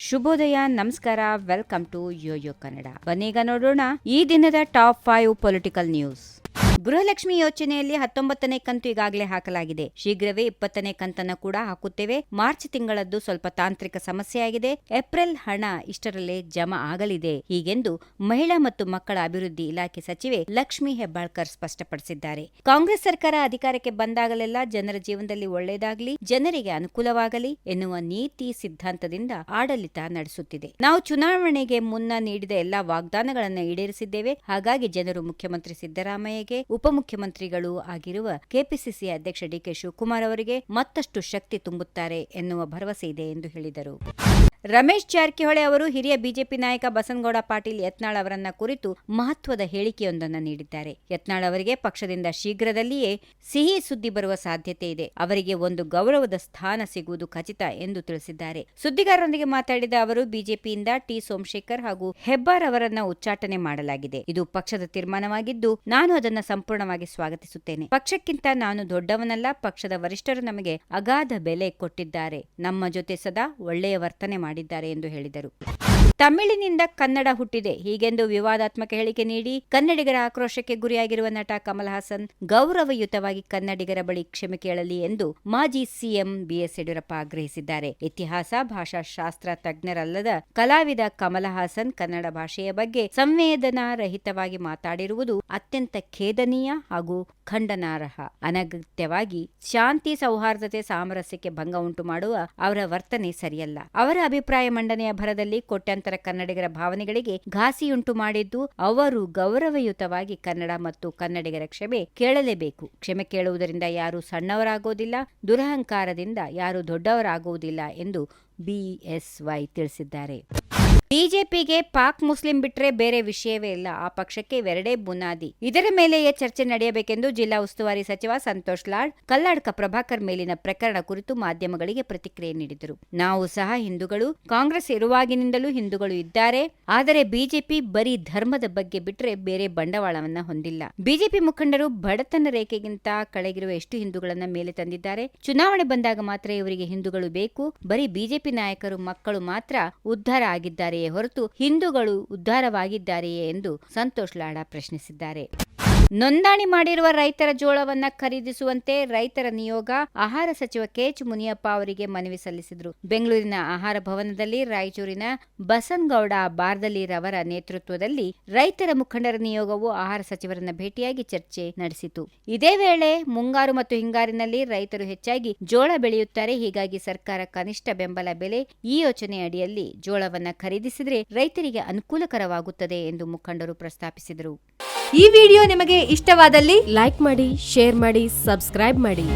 ಶುಭೋದಯ, ನಮಸ್ಕಾರ, welcome to Yoyo Kannada. ಬನ್ನೀಗ ನೋಡೋಣ ಈ ದಿನದ ಟಾಪ್ 5 ಪೊಲಿಟಿಕಲ್ ನ್ಯೂಸ್. ಗೃಹಲಕ್ಷ್ಮಿ ಯೋಜನೆಯಲ್ಲಿ 19ನೇ ಕಂತು ಈಗಾಗಲೇ ಹಾಕಲಾಗಿದೆ. ಶೀಘ್ರವೇ 20ನೇ ಕಂತನ್ನು ಕೂಡ ಹಾಕುತ್ತೇವೆ. ಮಾರ್ಚ್ ತಿಂಗಳದ್ದು ಸ್ವಲ್ಪ ತಾಂತ್ರಿಕ ಸಮಸ್ಯೆಯಾಗಿದೆ. ಏಪ್ರಿಲ್ ಹಣ ಇಷ್ಟರಲ್ಲೇ ಜಮಾ ಆಗಲಿದೆ. ಹೀಗೆಂದು ಮಹಿಳಾ ಮತ್ತು ಮಕ್ಕಳ ಅಭಿವೃದ್ಧಿ ಇಲಾಖೆ ಸಚಿವೆ ಲಕ್ಷ್ಮೀ ಹೆಬ್ಬಾಳ್ಕರ್ ಸ್ಪಷ್ಟಪಡಿಸಿದ್ದಾರೆ. ಕಾಂಗ್ರೆಸ್ ಸರ್ಕಾರ ಅಧಿಕಾರಕ್ಕೆ ಬಂದಾಗಲೆಲ್ಲ ಜನರ ಜೀವನದಲ್ಲಿ ಒಳ್ಳೆಯದಾಗಲಿ, ಜನರಿಗೆ ಅನುಕೂಲವಾಗಲಿ ಎನ್ನುವ ನೀತಿ ಸಿದ್ಧಾಂತದಿಂದ ಆಡಳಿತ ನಡೆಸುತ್ತಿದೆ. ನಾವು ಚುನಾವಣೆಗೆ ಮುನ್ನ ನೀಡಿದ ಎಲ್ಲಾ ವಾಗ್ದಾನಗಳನ್ನು ಈಡೇರಿಸಿದ್ದೇವೆ. ಹಾಗಾಗಿ ಜನರು ಮುಖ್ಯಮಂತ್ರಿ ಸಿದ್ದರಾಮಯ್ಯಗೆ, ಉಪಮುಖ್ಯಮಂತ್ರಿಗಳೂ ಆಗಿರುವ ಕೆಪಿಸಿಸಿ ಅಧ್ಯಕ್ಷ ಡಿಕೆ ಶಿವಕುಮಾರ್ ಅವರಿಗೆ ಮತ್ತಷ್ಟು ಶಕ್ತಿ ತುಂಬುತ್ತಾರೆ ಎನ್ನುವ ಭರವಸೆ ಇದೆ ಎಂದು ಹೇಳಿದರು. ರಮೇಶ್ ಜಾರಕಿಹೊಳಿ ಅವರು ಹಿರಿಯ ಬಿಜೆಪಿ ನಾಯಕ ಬಸನಗೌಡ ಪಾಟೀಲ್ ಯತ್ನಾಳ್ ಅವರನ್ನ ಕುರಿತು ಮಹತ್ವದ ಹೇಳಿಕೆಯೊಂದನ್ನು ನೀಡಿದ್ದಾರೆ. ಯತ್ನಾಳ್ ಅವರಿಗೆ ಪಕ್ಷದಿಂದ ಶೀಘ್ರದಲ್ಲಿಯೇ ಸಿಹಿ ಸುದ್ದಿ ಬರುವ ಸಾಧ್ಯತೆ ಇದೆ. ಅವರಿಗೆ ಒಂದು ಗೌರವದ ಸ್ಥಾನ ಸಿಗುವುದು ಖಚಿತ ಎಂದು ತಿಳಿಸಿದ್ದಾರೆ. ಸುದ್ದಿಗಾರರೊಂದಿಗೆ ಮಾತಾಡಿದ ಅವರು, ಬಿಜೆಪಿಯಿಂದ ಟಿ ಸೋಮಶೇಖರ್ ಹಾಗೂ ಹೆಬ್ಬಾರ್ ಅವರನ್ನ ಉಚ್ಚಾಟನೆ ಮಾಡಲಾಗಿದೆ. ಇದು ಪಕ್ಷದ ತೀರ್ಮಾನವಾಗಿದ್ದು ನಾನು ಅದನ್ನ ಸಂಪೂರ್ಣವಾಗಿ ಸ್ವಾಗತಿಸುತ್ತೇನೆ. ಪಕ್ಷಕ್ಕಿಂತ ನಾನು ದೊಡ್ಡವನಲ್ಲ. ಪಕ್ಷದ ವರಿಷ್ಠರು ನಮಗೆ ಅಗಾಧ ಬೆಲೆ ಕೊಟ್ಟಿದ್ದಾರೆ. ನಮ್ಮ ಜೊತೆ ಸದಾ ಒಳ್ಳೆಯ ವರ್ತನೆ ಮಾಡಿದ್ದಾರೆ ಎಂದು ಹೇಳಿದರು. ತಮಿಳಿನಿಂದ ಕನ್ನಡ ಹುಟ್ಟಿದೆ ಹೀಗೆಂದು ವಿವಾದಾತ್ಮಕ ಹೇಳಿಕೆ ನೀಡಿ ಕನ್ನಡಿಗರ ಆಕ್ರೋಶಕ್ಕೆ ಗುರಿಯಾಗಿರುವ ನಟ ಕಮಲ್ ಹಾಸನ್ ಗೌರವಯುತವಾಗಿ ಕನ್ನಡಿಗರ ಬಳಿ ಕ್ಷಮೆ ಕೇಳಲಿ ಎಂದು ಮಾಜಿ ಸಿಎಂ ಬಿಎಸ್ ಯಡಿಯೂರಪ್ಪ ಆಗ್ರಹಿಸಿದ್ದಾರೆ. ಇತಿಹಾಸ, ಭಾಷಾಶಾಸ್ತ್ರ ತಜ್ಞರಲ್ಲದ ಕಲಾವಿದ ಕಮಲ್ ಹಾಸನ್ ಕನ್ನಡ ಭಾಷೆಯ ಬಗ್ಗೆ ಸಂವೇದನಾರಹಿತವಾಗಿ ಮಾತಾಡಿರುವುದು ಅತ್ಯಂತ ಖೇದನೀಯ ಹಾಗೂ ಖಂಡನಾರ್ಹ. ಅನಗತ್ಯವಾಗಿ ಶಾಂತಿ, ಸೌಹಾರ್ದತೆ, ಸಾಮರಸ್ಯಕ್ಕೆ ಭಂಗ ಉಂಟು ಮಾಡುವ ಅವರ ವರ್ತನೆ ಸರಿಯಲ್ಲ. ಅವರ ಅಭಿಪ್ರಾಯ ಮಂಡನೆಯ ಭರದಲ್ಲಿ ಕೋಟ್ಯಾಂತರ ಕನ್ನಡಿಗರ ಭಾವನೆಗಳಿಗೆ ಘಾಸಿಯುಂಟು ಮಾಡಿದ್ದು ಅವರು ಗೌರವಯುತವಾಗಿ ಕನ್ನಡ ಮತ್ತು ಕನ್ನಡಿಗರ ಕ್ಷಮೆ ಕೇಳಲೇಬೇಕು. ಕ್ಷಮೆ ಕೇಳುವುದರಿಂದ ಯಾರೂ ಸಣ್ಣವರಾಗೋದಿಲ್ಲ, ದುರಹಂಕಾರದಿಂದ ಯಾರೂ ದೊಡ್ಡವರಾಗುವುದಿಲ್ಲ ಎಂದು ಬಿಎಸ್ವೈ ತಿಳಿಸಿದ್ದಾರೆ. ಬಿಜೆಪಿಗೆ ಪಾಕ್ ಮುಸ್ಲಿಂ ಬಿಟ್ರೆ ಬೇರೆ ವಿಷಯವೇ ಇಲ್ಲ. ಆ ಪಕ್ಷಕ್ಕೆ ಇವೆರಡೇ ಬುನಾದಿ. ಇದರ ಮೇಲೆಯೇ ಚರ್ಚೆ ನಡೆಯಬೇಕೆಂದು ಜಿಲ್ಲಾ ಉಸ್ತುವಾರಿ ಸಚಿವ ಸಂತೋಷ್ ಲಾಡ್ ಕಲ್ಲಾಡ್ಕ ಪ್ರಭಾಕರ್ ಮೇಲಿನ ಪ್ರಕರಣ ಕುರಿತು ಮಾಧ್ಯಮಗಳಿಗೆ ಪ್ರತಿಕ್ರಿಯೆ ನೀಡಿದರು. ನಾವು ಸಹ ಹಿಂದೂಗಳು, ಕಾಂಗ್ರೆಸ್ ಇರುವಾಗಿನಿಂದಲೂ ಹಿಂದೂಗಳು ಇದ್ದಾರೆ. ಆದರೆ ಬಿಜೆಪಿ ಬರೀ ಧರ್ಮದ ಬಗ್ಗೆ ಬಿಟ್ರೆ ಬೇರೆ ಬಂಡವಾಳವನ್ನ ಹೊಂದಿಲ್ಲ. ಬಿಜೆಪಿ ಮುಖಂಡರು ಬಡತನ ರೇಖೆಗಿಂತ ಕೆಳಗಿರುವ ಎಷ್ಟು ಹಿಂದೂಗಳನ್ನ ಮೇಲೆ ತಂದಿದ್ದಾರೆ. ಚುನಾವಣೆ ಬಂದಾಗ ಮಾತ್ರ ಇವರಿಗೆ ಹಿಂದೂಗಳು ಬೇಕು. ಬರೀ ಬಿಜೆಪಿ ನಾಯಕರು, ಮಕ್ಕಳು ಮಾತ್ರ ಉದ್ಧಾರ ಆಗಿದ್ದಾರೆ ಹೊರತು ಹಿಂದೂಗಳು ಉದ್ಧಾರವಾಗಿದ್ದಾರೆಯೇ ಎಂದು ಸಂತೋಷ್ ಲಾಡ ಪ್ರಶ್ನಿಸಿದ್ದಾರೆ. ನೋಂದಣಿ ಮಾಡಿರುವ ರೈತರ ಜೋಳವನ್ನ ಖರೀದಿಸುವಂತೆ ರೈತರ ನಿಯೋಗ ಆಹಾರ ಸಚಿವ ಕೆಎಚ್ ಮುನಿಯಪ್ಪ ಅವರಿಗೆ ಮನವಿ ಸಲ್ಲಿಸಿದರು. ಬೆಂಗಳೂರಿನ ಆಹಾರ ಭವನದಲ್ಲಿ ರಾಯಚೂರಿನ ಬಸನಗೌಡ ಬಾರ್ದಲಿ ರವರ ನೇತೃತ್ವದಲ್ಲಿ ರೈತರ ಮುಖಂಡರ ನಿಯೋಗವು ಆಹಾರ ಸಚಿವರನ್ನ ಭೇಟಿಯಾಗಿ ಚರ್ಚೆ ನಡೆಸಿತು. ಇದೇ ವೇಳೆ ಮುಂಗಾರು ಮತ್ತು ಹಿಂಗಾರಿನಲ್ಲಿ ರೈತರು ಹೆಚ್ಚಾಗಿ ಜೋಳ ಬೆಳೆಯುತ್ತಾರೆ. ಹೀಗಾಗಿ ಸರ್ಕಾರ ಕನಿಷ್ಠ ಬೆಂಬಲ ಬೆಲೆ ಈ ಯೋಜನೆ ಅಡಿಯಲ್ಲಿ ಜೋಳವನ್ನ ಖರೀದಿಸಿದರೆ ರೈತರಿಗೆ ಅನುಕೂಲಕರವಾಗುತ್ತದೆ ಎಂದು ಮುಖಂಡರು ಪ್ರಸ್ತಾಪಿಸಿದರು. ಈ ವಿಡಿಯೋ ನಿಮಗೆ ಇಷ್ಟವಾದಲ್ಲಿ ಲೈಕ್ ಮಾಡಿ, ಶೇರ್ ಮಾಡಿ, ಸಬ್ಸ್ಕ್ರೈಬ್ ಮಾಡಿ.